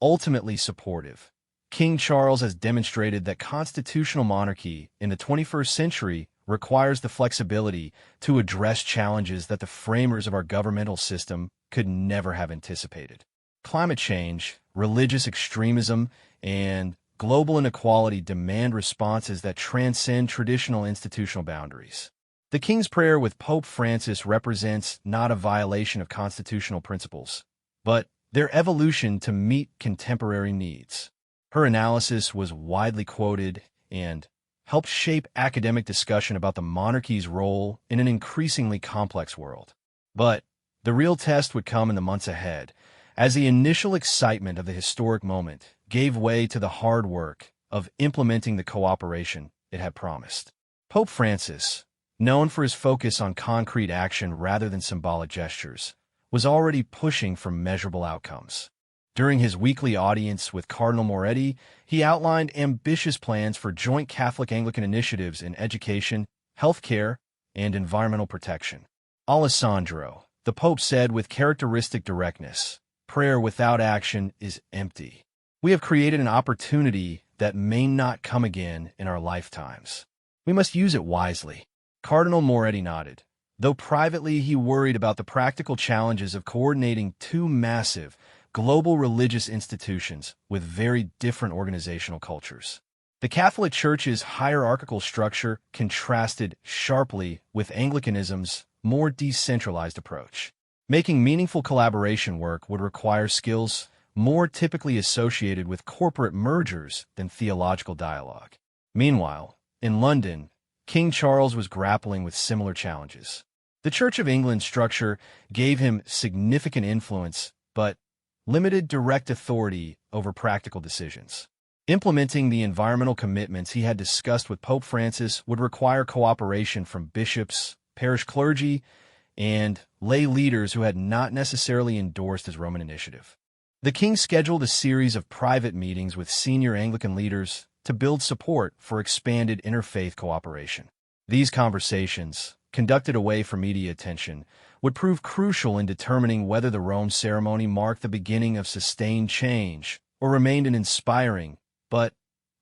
ultimately supportive. King Charles has demonstrated that constitutional monarchy in the 21st century requires the flexibility to address challenges that the framers of our governmental system could never have anticipated. Climate change, religious extremism, and global inequality demand responses that transcend traditional institutional boundaries. The King's Prayer with Pope Francis represents not a violation of constitutional principles, but their evolution to meet contemporary needs. Her analysis was widely quoted and helped shape academic discussion about the monarchy's role in an increasingly complex world. But the real test would come in the months ahead, as the initial excitement of the historic moment gave way to the hard work of implementing the cooperation it had promised. Pope Francis, known for his focus on concrete action rather than symbolic gestures, was already pushing for measurable outcomes. During his weekly audience with Cardinal Moretti, he outlined ambitious plans for joint Catholic-Anglican initiatives in education, healthcare, and environmental protection. Alessandro, the Pope said with characteristic directness, "Prayer without action is empty. We have created an opportunity that may not come again in our lifetimes." We must use it wisely. Cardinal Moretti nodded, though privately he worried about the practical challenges of coordinating two massive, global religious institutions with very different organizational cultures. The Catholic Church's hierarchical structure contrasted sharply with Anglicanism's more decentralized approach. Making meaningful collaboration work would require skills more typically associated with corporate mergers than theological dialogue. Meanwhile, in London, King Charles was grappling with similar challenges. The Church of England's structure gave him significant influence, but limited direct authority over practical decisions. Implementing the environmental commitments he had discussed with Pope Francis would require cooperation from bishops, parish clergy, and lay leaders who had not necessarily endorsed his Roman initiative. The king scheduled a series of private meetings with senior Anglican leaders to build support for expanded interfaith cooperation. These conversations, conducted away from media attention, would prove crucial in determining whether the Rome ceremony marked the beginning of sustained change or remained an inspiring but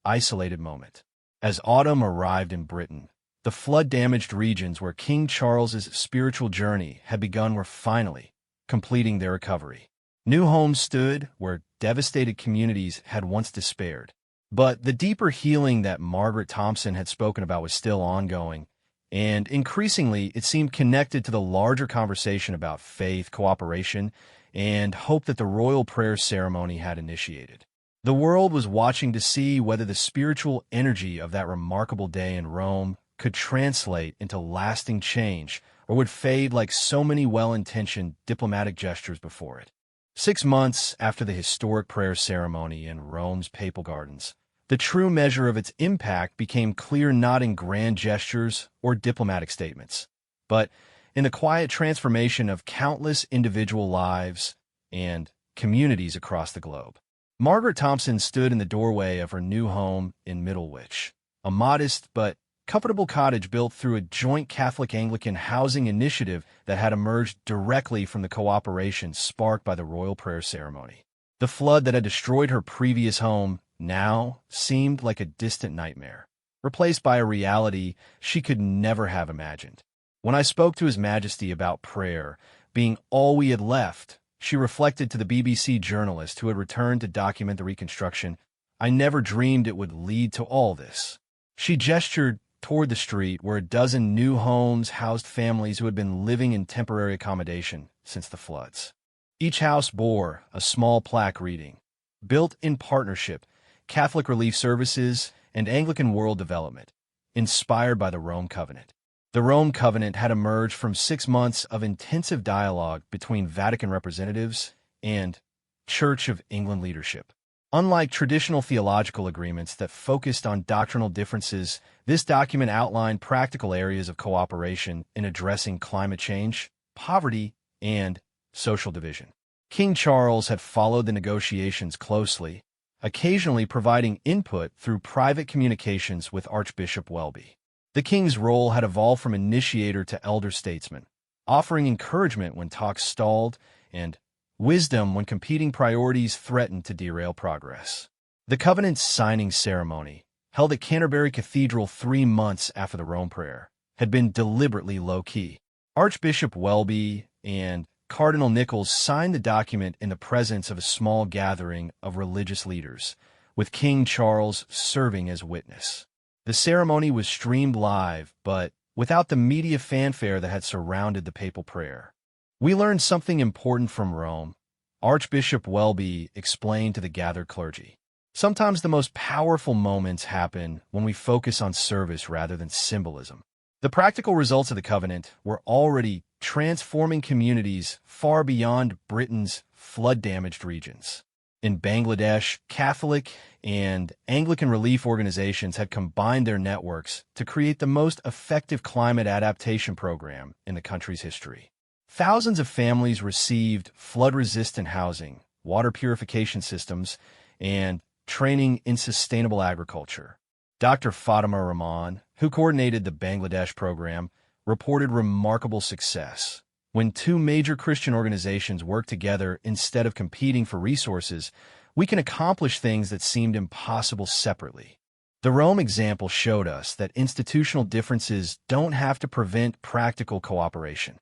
isolated moment. As autumn arrived in Britain, the flood-damaged regions where King Charles's spiritual journey had begun were finally completing their recovery. New homes stood where devastated communities had once despaired. But the deeper healing that Margaret Thompson had spoken about was still ongoing, and increasingly it seemed connected to the larger conversation about faith, cooperation, and hope that the royal prayer ceremony had initiated. The world was watching to see whether the spiritual energy of that remarkable day in Rome could translate into lasting change or would fade like so many well-intentioned diplomatic gestures before it. 6 months after the historic prayer ceremony in Rome's papal gardens, the true measure of its impact became clear not in grand gestures or diplomatic statements, but in the quiet transformation of countless individual lives and communities across the globe. Margaret Thompson stood in the doorway of her new home in Middlewich, a modest but comfortable cottage built through a joint Catholic-Anglican housing initiative that had emerged directly from the cooperation sparked by the royal prayer ceremony. The flood that had destroyed her previous home now seemed like a distant nightmare, replaced by a reality she could never have imagined. When I spoke to His Majesty about prayer being all we had left, she reflected to the BBC journalist who had returned to document the reconstruction, "I never dreamed it would lead to all this." She gestured toward the street where a dozen new homes housed families who had been living in temporary accommodation since the floods. Each house bore a small plaque reading, "Built in partnership, Catholic Relief Services and Anglican World Development, inspired by the Rome Covenant." The Rome Covenant had emerged from 6 months of intensive dialogue between Vatican representatives and Church of England leadership. Unlike traditional theological agreements that focused on doctrinal differences, this document outlined practical areas of cooperation in addressing climate change, poverty, and social division. King Charles had followed the negotiations closely, occasionally providing input through private communications with Archbishop Welby. The king's role had evolved from initiator to elder statesman, offering encouragement when talks stalled and wisdom when competing priorities threatened to derail progress. The covenant signing ceremony, held at Canterbury Cathedral 3 months after the Rome prayer, had been deliberately low-key. Archbishop Welby and Cardinal Nichols signed the document in the presence of a small gathering of religious leaders, with King Charles serving as witness. The ceremony was streamed live, but without the media fanfare that had surrounded the papal prayer. We learned something important from Rome, Archbishop Welby explained to the gathered clergy. Sometimes the most powerful moments happen when we focus on service rather than symbolism. The practical results of the covenant were already transforming communities far beyond Britain's flood-damaged regions. In Bangladesh, Catholic and Anglican relief organizations had combined their networks to create the most effective climate adaptation program in the country's history. Thousands of families received flood-resistant housing, water purification systems, and training in sustainable agriculture. Dr. Fatima Rahman, who coordinated the Bangladesh program, reported remarkable success. When 2 major Christian organizations work together instead of competing for resources, we can accomplish things that seemed impossible separately. The Rome example showed us that institutional differences don't have to prevent practical cooperation.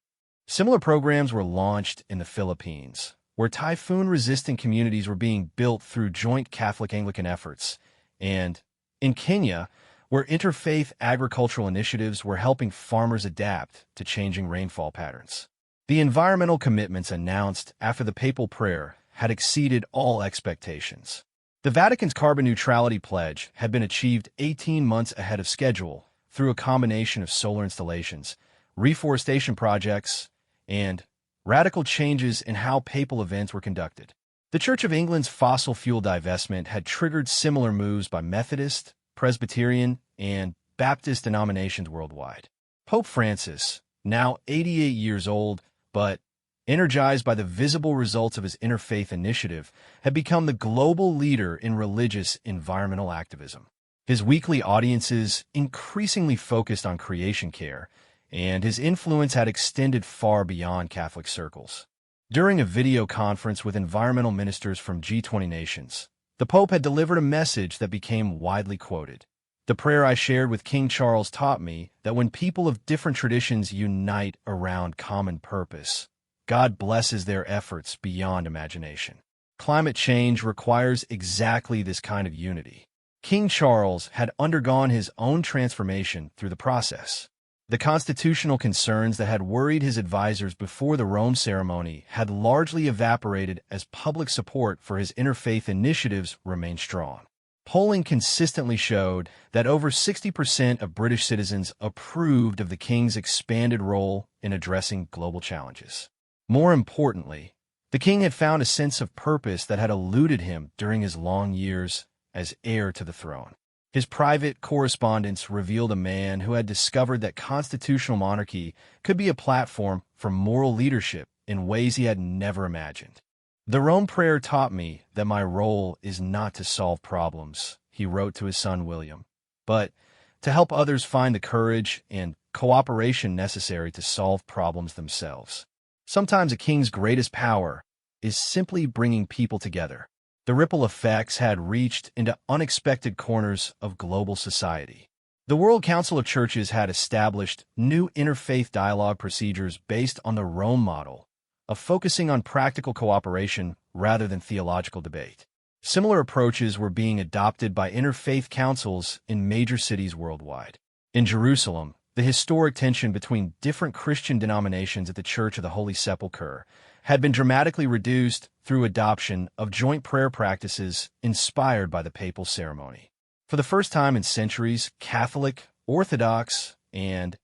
Similar programs were launched in the Philippines, where typhoon-resistant communities were being built through joint Catholic-Anglican efforts, and in Kenya, where interfaith agricultural initiatives were helping farmers adapt to changing rainfall patterns. The environmental commitments announced after the papal prayer had exceeded all expectations. The Vatican's carbon neutrality pledge had been achieved 18 months ahead of schedule through a combination of solar installations, reforestation projects, and radical changes in how papal events were conducted. The Church of England's fossil fuel divestment had triggered similar moves by Methodist, Presbyterian, and Baptist denominations worldwide. Pope Francis, now 88 years old, but energized by the visible results of his interfaith initiative, had become the global leader in religious environmental activism. His weekly audiences increasingly focused on creation care, and his influence had extended far beyond Catholic circles. During a video conference with environmental ministers from G20 nations, the Pope had delivered a message that became widely quoted. The prayer I shared with King Charles taught me that when people of different traditions unite around common purpose, God blesses their efforts beyond imagination. Climate change requires exactly this kind of unity. King Charles had undergone his own transformation through the process. The constitutional concerns that had worried his advisors before the Rome ceremony had largely evaporated as public support for his interfaith initiatives remained strong. Polling consistently showed that over 60% of British citizens approved of the king's expanded role in addressing global challenges. More importantly, the king had found a sense of purpose that had eluded him during his long years as heir to the throne. His private correspondence revealed a man who had discovered that constitutional monarchy could be a platform for moral leadership in ways he had never imagined. The Rome prayer taught me that my role is not to solve problems, he wrote to his son William, but to help others find the courage and cooperation necessary to solve problems themselves. Sometimes a king's greatest power is simply bringing people together. The ripple effects had reached into unexpected corners of global society. The World Council of Churches had established new interfaith dialogue procedures based on the Rome model of focusing on practical cooperation rather than theological debate. Similar approaches were being adopted by interfaith councils in major cities worldwide. In Jerusalem, the historic tension between different Christian denominations at the Church of the Holy Sepulchre had been dramatically reduced through adoption of joint prayer practices inspired by the papal ceremony. For the first time in centuries, Catholic, Orthodox, and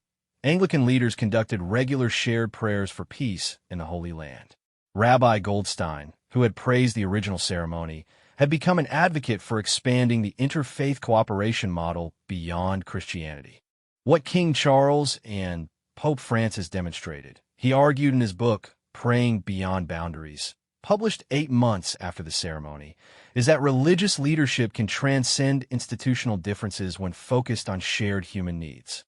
Anglican leaders conducted regular shared prayers for peace in the Holy Land. Rabbi Goldstein, who had praised the original ceremony, had become an advocate for expanding the interfaith cooperation model beyond Christianity. What King Charles and Pope Francis demonstrated, he argued in his book, Praying Beyond Boundaries, published 8 months after the ceremony, is that religious leadership can transcend institutional differences when focused on shared human needs.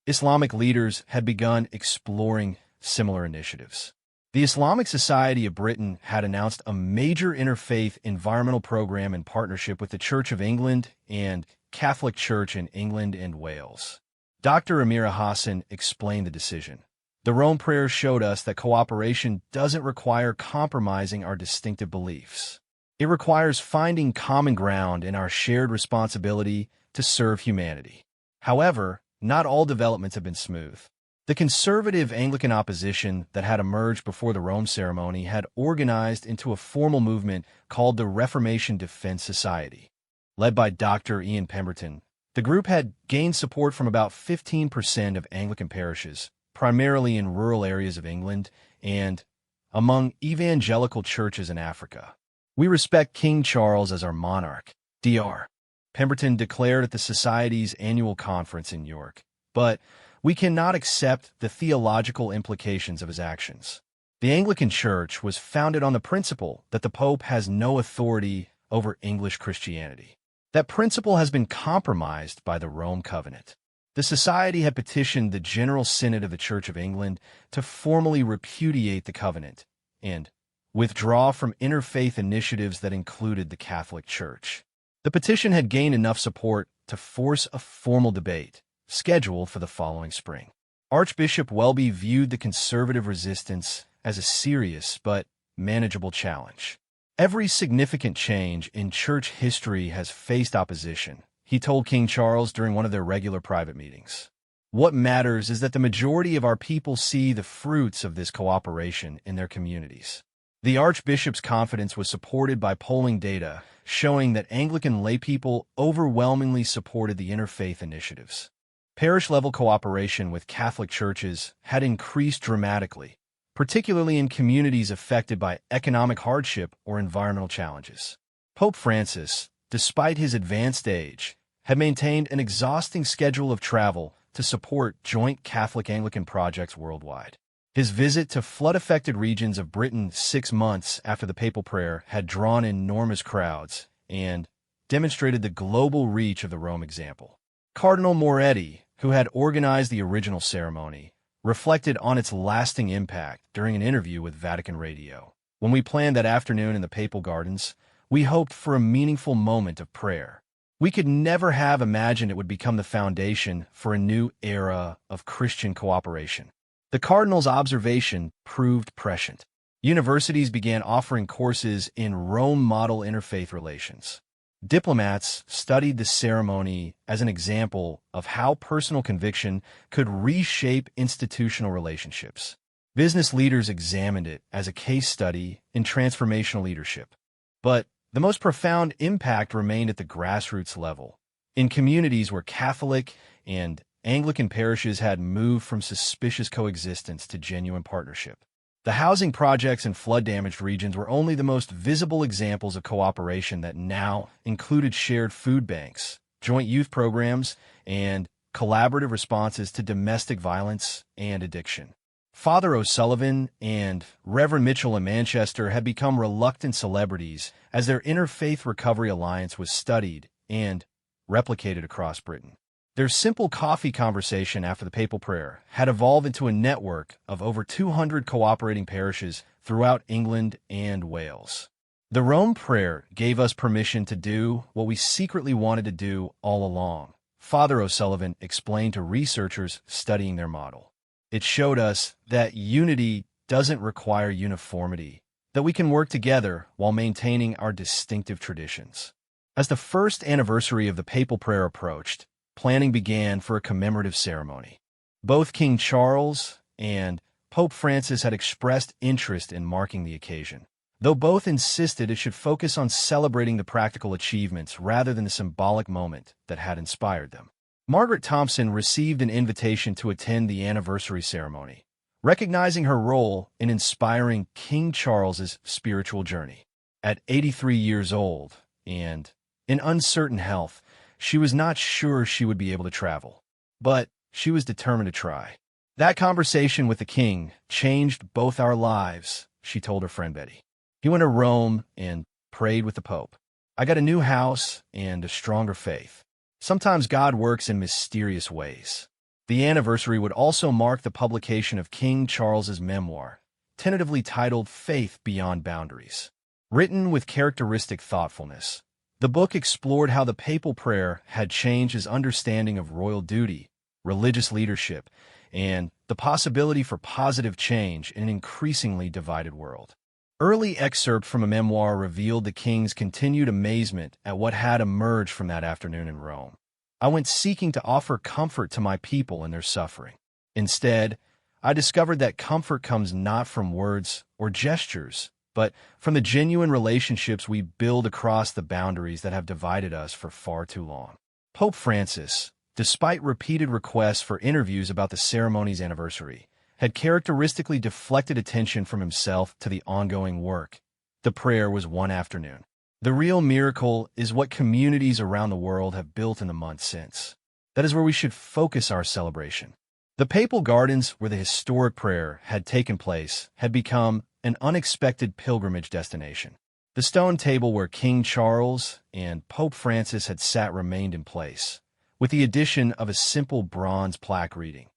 Islamic leaders had begun exploring similar initiatives. The Islamic Society of Britain had announced a major interfaith environmental program in partnership with the Church of England and Catholic Church in England and Wales. Dr. Amira Hassan explained the decision. The Rome prayer showed us that cooperation doesn't require compromising our distinctive beliefs. It requires finding common ground in our shared responsibility to serve humanity. However, not all developments have been smooth. The conservative Anglican opposition that had emerged before the Rome ceremony had organized into a formal movement called the Reformation Defense Society. Led by Dr. Ian Pemberton, the group had gained support from about 15% of Anglican parishes, primarily in rural areas of England and among evangelical churches in Africa. We respect King Charles as our monarch, Dr. Pemberton declared at the Society's annual conference in York, but we cannot accept the theological implications of his actions. The Anglican Church was founded on the principle that the Pope has no authority over English Christianity. That principle has been compromised by the Rome Covenant. The Society had petitioned the General Synod of the Church of England to formally repudiate the covenant and withdraw from interfaith initiatives that included the Catholic Church. The petition had gained enough support to force a formal debate, scheduled for the following spring. Archbishop Welby viewed the conservative resistance as a serious but manageable challenge. Every significant change in church history has faced opposition, he told King Charles during one of their regular private meetings. What matters is that the majority of our people see the fruits of this cooperation in their communities. The Archbishop's confidence was supported by polling data showing that Anglican laypeople overwhelmingly supported the interfaith initiatives. Parish-level cooperation with Catholic churches had increased dramatically, particularly in communities affected by economic hardship or environmental challenges. Pope Francis, despite his advanced age, had maintained an exhausting schedule of travel to support joint Catholic-Anglican projects worldwide. His visit to flood-affected regions of Britain 6 months after the papal prayer had drawn enormous crowds and demonstrated the global reach of the Rome example. Cardinal Moretti, who had organized the original ceremony, reflected on its lasting impact during an interview with Vatican Radio. When we planned that afternoon in the Papal Gardens, we hoped for a meaningful moment of prayer. We could never have imagined it would become the foundation for a new era of Christian cooperation. The Cardinal's observation proved prescient. Universities began offering courses in Rome model interfaith relations. Diplomats studied the ceremony as an example of how personal conviction could reshape institutional relationships. Business leaders examined it as a case study in transformational leadership. But the most profound impact remained at the grassroots level. In communities where Catholic and Anglican parishes had moved from suspicious coexistence to genuine partnership. The housing projects in flood-damaged regions were only the most visible examples of cooperation that now included shared food banks, joint youth programs, and collaborative responses to domestic violence and addiction. Father O'Sullivan and Reverend Mitchell in Manchester had become reluctant celebrities as their Interfaith Recovery Alliance was studied and replicated across Britain. Their simple coffee conversation after the papal prayer had evolved into a network of over 200 cooperating parishes throughout England and Wales. The Rome prayer gave us permission to do what we secretly wanted to do all along, Father O'Sullivan explained to researchers studying their model. It showed us that unity doesn't require uniformity, that we can work together while maintaining our distinctive traditions. As the first anniversary of the papal prayer approached, planning began for a commemorative ceremony. Both King Charles and Pope Francis had expressed interest in marking the occasion, though both insisted it should focus on celebrating the practical achievements rather than the symbolic moment that had inspired them. Margaret Thompson received an invitation to attend the anniversary ceremony, recognizing her role in inspiring King Charles's spiritual journey. At 83 years old and in uncertain health, she was not sure she would be able to travel, but she was determined to try. That conversation with the king changed both our lives, she told her friend Betty. He went to Rome and prayed with the Pope. I got a new house and a stronger faith. Sometimes God works in mysterious ways. The anniversary would also mark the publication of King Charles's memoir, tentatively titled Faith Beyond Boundaries. Written with characteristic thoughtfulness, the book explored how the papal prayer had changed his understanding of royal duty, religious leadership, and the possibility for positive change in an increasingly divided world. Early excerpt from a memoir revealed the king's continued amazement at what had emerged from that afternoon in Rome. I went seeking to offer comfort to my people in their suffering. Instead, I discovered that comfort comes not from words or gestures, but from the genuine relationships we build across the boundaries that have divided us for far too long. Pope Francis, despite repeated requests for interviews about the ceremony's anniversary, had characteristically deflected attention from himself to the ongoing work. The prayer was one afternoon. The real miracle is what communities around the world have built in the months since. That is where we should focus our celebration. The Papal Gardens, where the historic prayer had taken place, had become an unexpected pilgrimage destination. The stone table where King Charles and Pope Francis had sat remained in place, with the addition of a simple bronze plaque reading,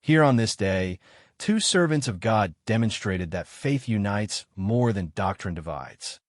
"Here on this day, two servants of God demonstrated that faith unites more than doctrine divides."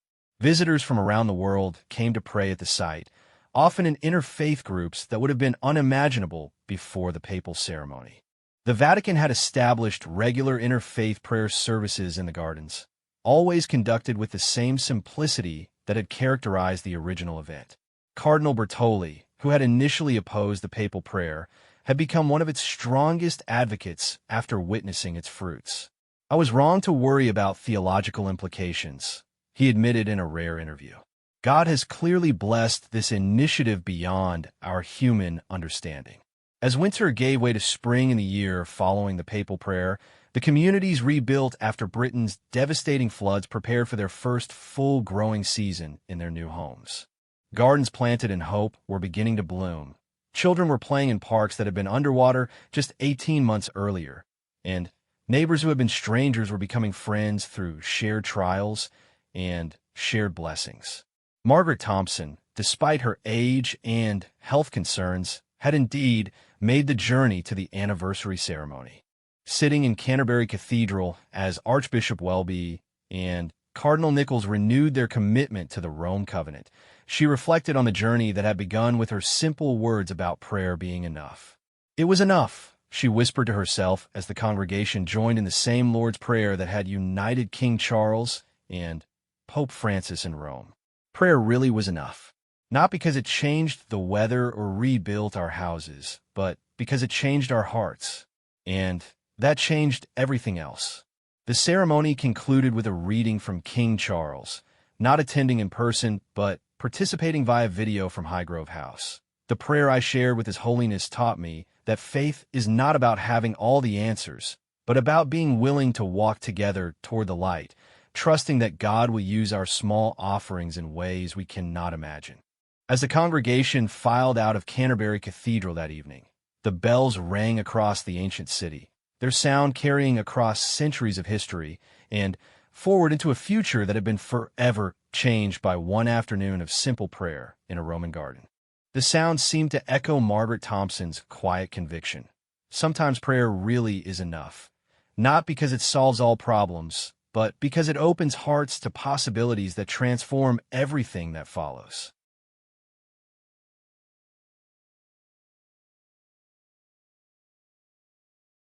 Visitors from around the world came to pray at the site, often in interfaith groups that would have been unimaginable before the papal ceremony. The Vatican had established regular interfaith prayer services in the gardens, always conducted with the same simplicity that had characterized the original event. Cardinal Bertoli, who had initially opposed the papal prayer, had become one of its strongest advocates after witnessing its fruits. "I was wrong to worry about theological implications," he admitted in a rare interview. "God has clearly blessed this initiative beyond our human understanding." As winter gave way to spring in the year following the papal prayer, the communities rebuilt after Britain's devastating floods prepared for their first full growing season in their new homes. Gardens planted in hope were beginning to bloom. Children were playing in parks that had been underwater just 18 months earlier, and neighbors who had been strangers were becoming friends through shared trials and shared blessings. Margaret Thompson, despite her age and health concerns, had indeed made the journey to the anniversary ceremony. Sitting in Canterbury Cathedral as Archbishop Welby and Cardinal Nichols renewed their commitment to the Rome Covenant, she reflected on the journey that had begun with her simple words about prayer being enough. "It was enough," she whispered to herself as the congregation joined in the same Lord's Prayer that had united King Charles and Pope Francis in Rome. Prayer really was enough. Not because it changed the weather or rebuilt our houses, but because it changed our hearts. And that changed everything else. The ceremony concluded with a reading from King Charles, not attending in person, but participating via video from Highgrove House. "The prayer I shared with His Holiness taught me that faith is not about having all the answers, but about being willing to walk together toward the light, trusting that God will use our small offerings in ways we cannot imagine." As the congregation filed out of Canterbury Cathedral that evening, the bells rang across the ancient city, their sound carrying across centuries of history and forward into a future that had been forever changed by one afternoon of simple prayer in a Roman garden. The sound seemed to echo Margaret Thompson's quiet conviction. Sometimes prayer really is enough, not because it solves all problems, but because it opens hearts to possibilities that transform everything that follows.